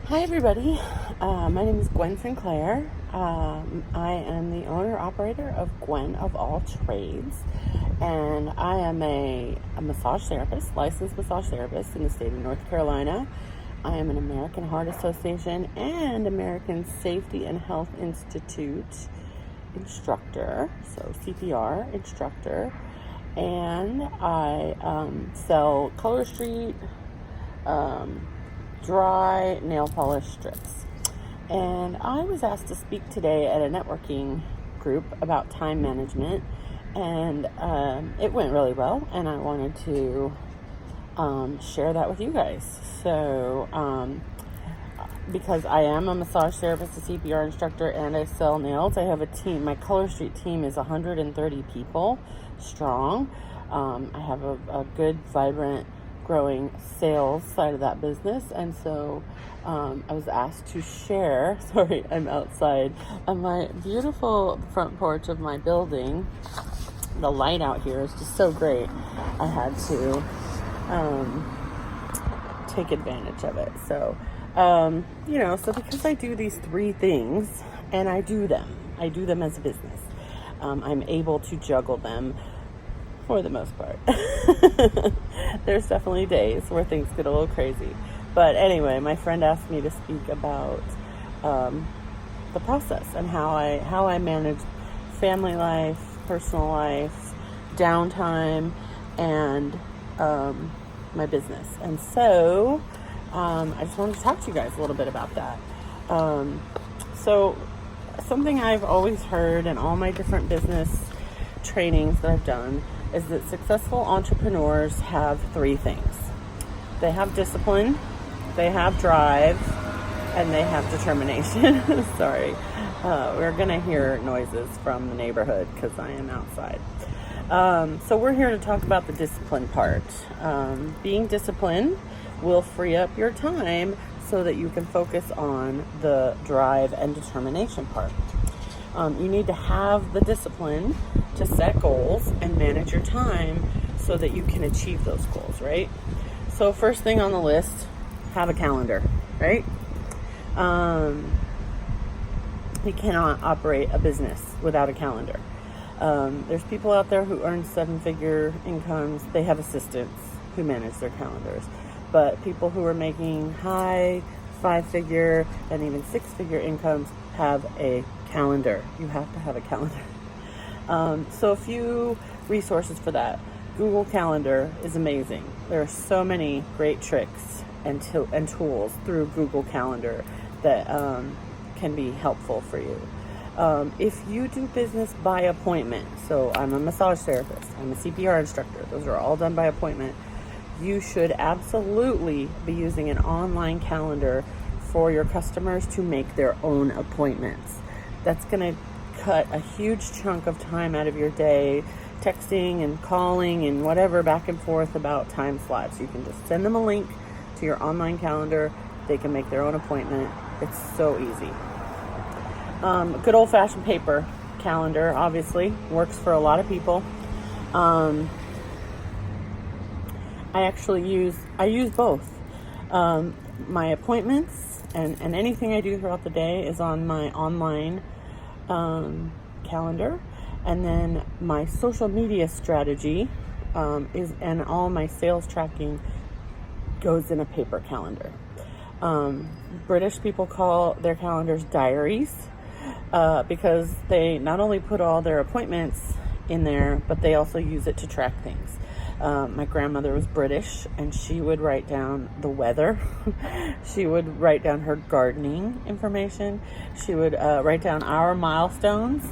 Hi everybody, my name is Gwen Sinclair. I am the owner-operator of Gwen of All Trades, and I am a massage therapist, licensed massage therapist in the state of North Carolina. I am an American Heart Association and American Safety and Health Institute instructor, so CPR instructor, and I sell Color Street dry nail polish strips. And I was asked to speak today at a networking group about time management, and it went really well, and I wanted to share that with you guys. So because I am a massage therapist, a CPR instructor, and I sell nails, I have a team. My Color Street team is 130 people strong. I have a good, vibrant, growing sales side of that business, and so I was asked to share. Sorry, I'm outside on my beautiful front porch of my building. The light out here is just so great. I had to take advantage of it. So so because I do these three things, and I do them as a business, I'm able to juggle them for the most part. There's definitely days where things get a little crazy. But anyway, my friend asked me to speak about the process and how I manage family life, personal life, downtime, and my business. And so I just wanted to talk to you guys a little bit about that. So something I've always heard in all my different business trainings that I've done is that successful entrepreneurs have three things. They have discipline, they have drive, and they have determination. Sorry, we're gonna hear noises from the neighborhood because I am outside. So we're here to talk about the discipline part. Being disciplined will free up your time so that you can focus on the drive and determination part. You need to have the discipline to set goals and manage your time so that you can achieve those goals, right? So first thing on the list, have a calendar, right? You cannot operate a business without a calendar. There's people out there who earn 7-figure incomes. They have assistants who manage their calendars. But people who are making high 5-figure and even 6-figure incomes have a calendar. You have to have a calendar. So a few resources for that. Google Calendar is amazing. There are so many great tricks and tools through Google Calendar that can be helpful for you. If you do business by appointment, so I'm a massage therapist, I'm a CPR instructor, those are all done by appointment, you should absolutely be using an online calendar for your customers to make their own appointments. That's going to cut a huge chunk of time out of your day, texting and calling and whatever back and forth about time slots. You can just send them a link to your online calendar. They can make their own appointment. It's so easy. Good old-fashioned paper calendar, obviously, works for a lot of people. I use both. My appointments and anything I do throughout the day is on my online calendar, and then my social media strategy and all my sales tracking goes in a paper calendar. British people call their calendars diaries because they not only put all their appointments in there, but they also use it to track things. My grandmother was British, and she would write down the weather. She would write down her gardening information. She would write down our milestones.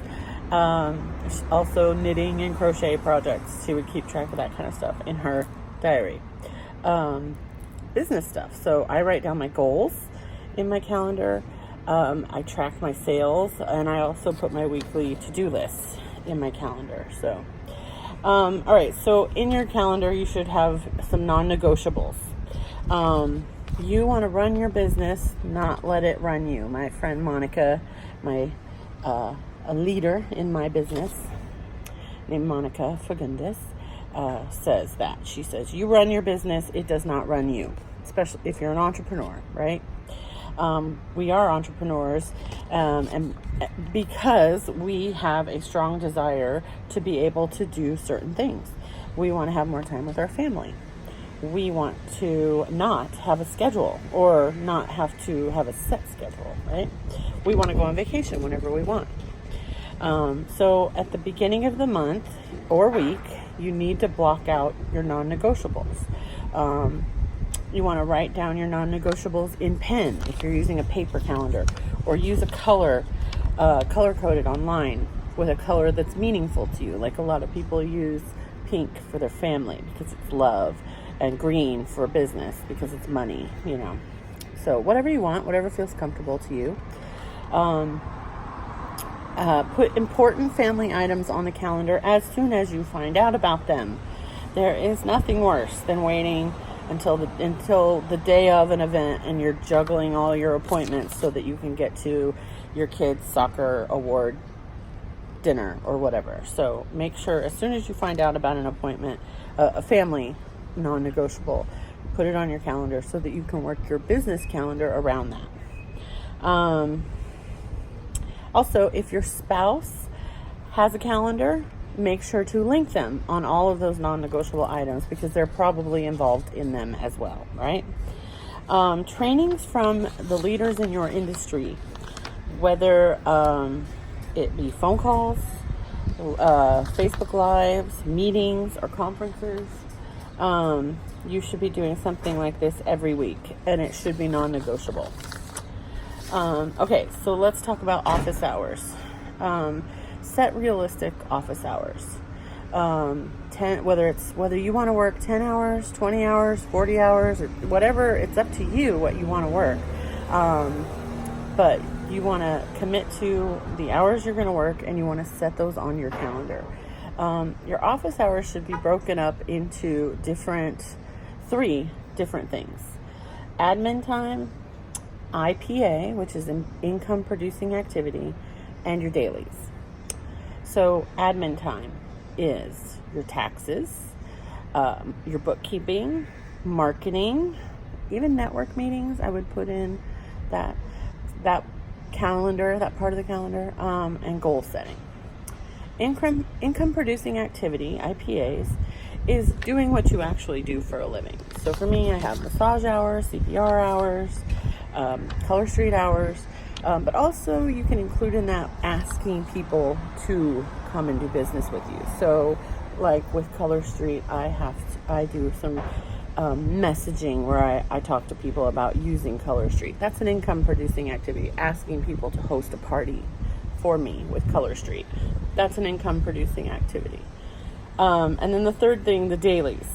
Also knitting and crochet projects. She would keep track of that kind of stuff in her diary. Business stuff. So I write down my goals in my calendar. I track my sales, and I also put my weekly to-do lists in my calendar. So all right, so in your calendar, you should have some non-negotiables. You want to run your business, not let it run you. My friend Monica, a leader in my business named Monica Fagundes, says that. She says, you run your business, it does not run you, especially if you're an entrepreneur, right? We are entrepreneurs, and because we have a strong desire to be able to do certain things. We want to have more time with our family. We want to not have a schedule or not have to have a set schedule, right? We want to go on vacation whenever we want. So at the beginning of the month or week, you need to block out your non-negotiables. You want to write down your non-negotiables in pen if you're using a paper calendar, or use a color-coded online with a color that's meaningful to you. Like a lot of people use pink for their family because it's love, and green for business because it's money, So whatever you want, whatever feels comfortable to you. Put important family items on the calendar as soon as you find out about them. There is nothing worse than waiting until the day of an event and you're juggling all your appointments so that you can get to your kid's soccer award dinner or whatever. So make sure as soon as you find out about an appointment, a family non-negotiable, put it on your calendar so that you can work your business calendar around that. Also, if your spouse has a calendar, make sure to link them on all of those non-negotiable items because they're probably involved in them as well, right? Trainings from the leaders in your industry, whether it be phone calls, Facebook Lives, meetings, or conferences. You should be doing something like this every week, and it should be non-negotiable. Okay, so let's talk about office hours. Set realistic office hours. Whether you want to work 10 hours, 20 hours, 40 hours, or whatever, it's up to you what you want to work. But you want to commit to the hours you're going to work, and you want to set those on your calendar. Your office hours should be broken up into three different things. Admin time, IPA, which is an income producing activity, and your dailies. So admin time is your taxes, your bookkeeping, marketing, even network meetings. I would put in that calendar, that part of the calendar, and goal setting. Income producing activity, IPAs, is doing what you actually do for a living. So for me, I have massage hours, CPR hours, Color Street hours, but also you can include in that asking people to come and do business with you. So like with Color Street, I do some messaging where I talk to people about using Color Street. That's an income producing activity, asking people to host a party for me with Color Street. That's an income producing activity. And then the third thing, the dailies.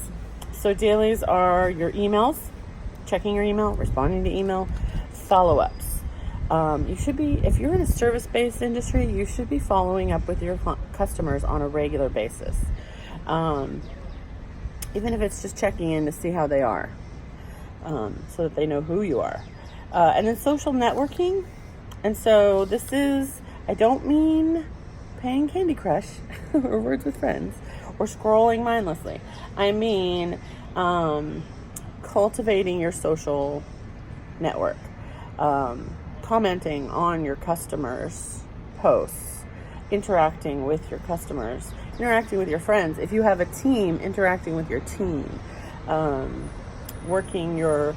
So dailies are your emails, checking your email, responding to email, follow-ups. You should be, if you're in a service-based industry, you should be following up with your customers on a regular basis. Even if it's just checking in to see how they are, so that they know who you are. And then social networking. And so this is, I don't mean playing Candy Crush or Words with Friends or scrolling mindlessly. I mean cultivating your social network, commenting on your customers' posts, interacting with your customers, interacting with your friends. If you have a team, interacting with your team, working your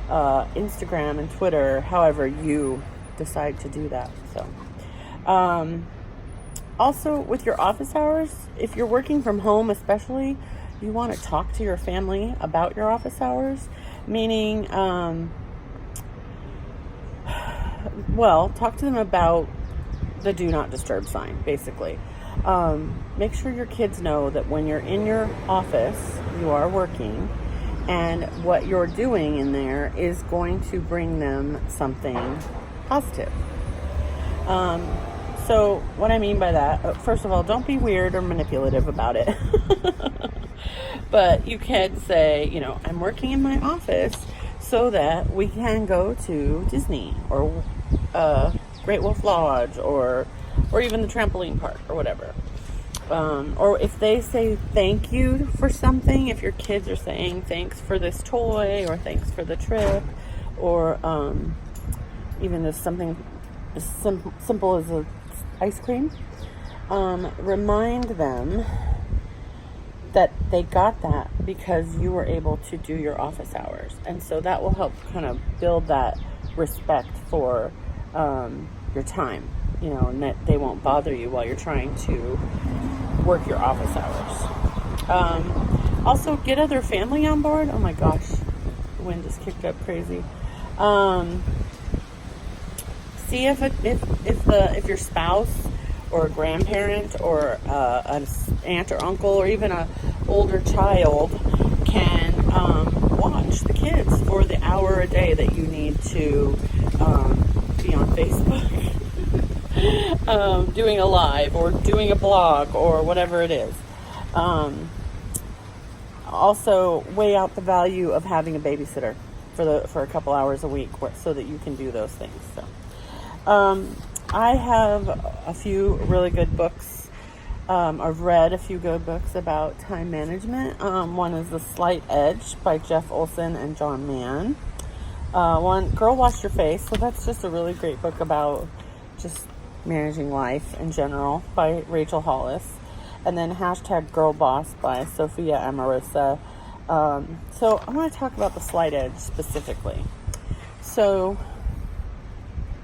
Instagram and Twitter, however you decide to do that. So, also with your office hours, if you're working from home especially, you want to talk to your family about your office hours, meaning, talk to them about the do not disturb sign, basically. Make sure your kids know that when you're in your office, you are working, and what you're doing in there is going to bring them something positive. So what I mean by that, first of all, don't be weird or manipulative about it. But you can say, I'm working in my office so that we can go to Disney or Great Wolf Lodge or even the trampoline park or whatever. Or if they say thank you for something, if your kids are saying thanks for this toy or thanks for the trip or even if something as simple as ice cream, remind them that they got that because you were able to do your office hours. And so that will help kind of build that respect for your time, and that they won't bother you while you're trying to work your office hours. Also, get other family on board. Oh my gosh, the wind just kicked up crazy. See if your spouse or a grandparent or an aunt or uncle or even an older child can watch the kids for the hour a day that you need to be on Facebook, doing a live or doing a blog or whatever it is. Also, weigh out the value of having a babysitter for a couple hours a week so that you can do those things. So, I have a few really good books. I've read a few good books about time management. One is The Slight Edge by Jeff Olson and John Mann. One, Girl Wash Your Face. So that's just a really great book about just managing life in general by Rachel Hollis. And then #Girl Boss by Sophia Amoruso. So I want to talk about The Slight Edge specifically. So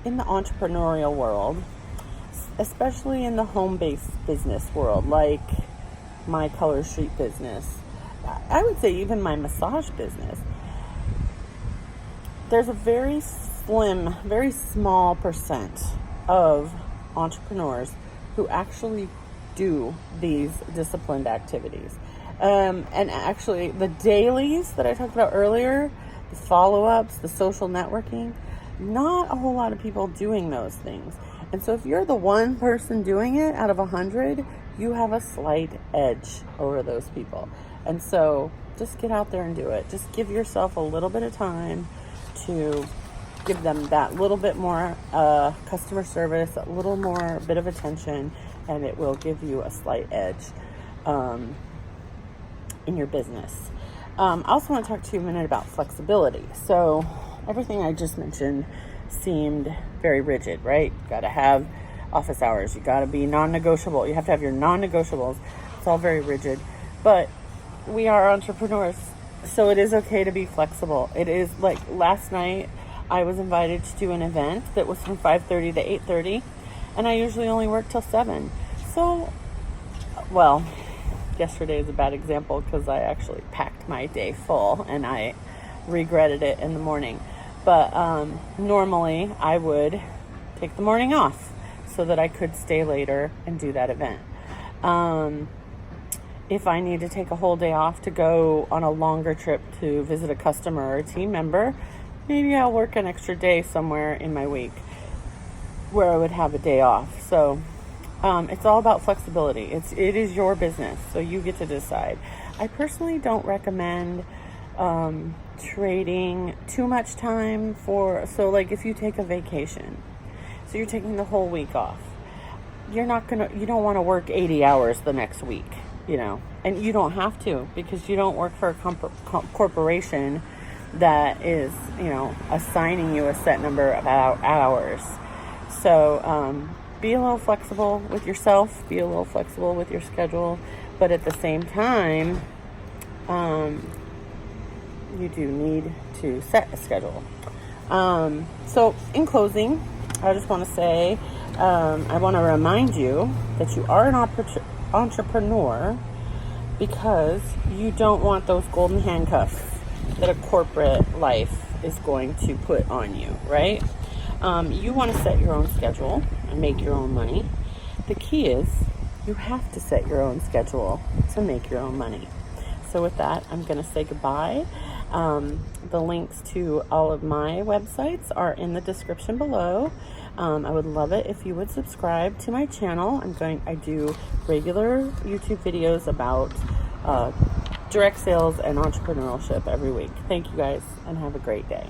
in the entrepreneurial world, especially in the home-based business world, like my Color Street business, I would say even my massage business, there's a very slim, very small percent of entrepreneurs who actually do these disciplined activities. And actually, the dailies that I talked about earlier, the follow-ups, the social networking, not a whole lot of people doing those things. And so if you're the one person doing it out of 100, you have a slight edge over those people. And so just get out there and do it. Just give yourself a little bit of time to give them that little bit more customer service, a little more bit of attention, and it will give you a slight edge in your business. I also want to talk to you a minute about flexibility. So everything I just mentioned seemed very rigid, right? You got to have office hours. You got to be non-negotiable. You have to have your non-negotiables. It's all very rigid. But we are entrepreneurs, so it is okay to be flexible. It is like last night, I was invited to do an event that was from 5:30 to 8:30, and I usually only work till 7. So, well, yesterday is a bad example because I actually packed my day full and I regretted it in the morning. But normally I would take the morning off so that I could stay later and do that event. If I need to take a whole day off to go on a longer trip to visit a customer or a team member, maybe I'll work an extra day somewhere in my week where I would have a day off. So it's all about flexibility. It is your business, so you get to decide. I personally don't recommend trading too much time so like if you take a vacation, so you're taking the whole week off, you don't want to work 80 hours the next week, and you don't have to, because you don't work for a corporation that is, assigning you a set number of hours. So be a little flexible with yourself, be a little flexible with your schedule, but at the same time, you do need to set a schedule. So in closing, I just want to say, I want to remind you that you are an entrepreneur because you don't want those golden handcuffs that a corporate life is going to put on you, right? You want to set your own schedule and make your own money. The key is you have to set your own schedule to make your own money. So with that, I'm going to say goodbye. The links to all of my websites are in the description below. I would love it if you would subscribe to my channel. I do regular YouTube videos about direct sales and entrepreneurship every week. Thank you guys, and have a great day.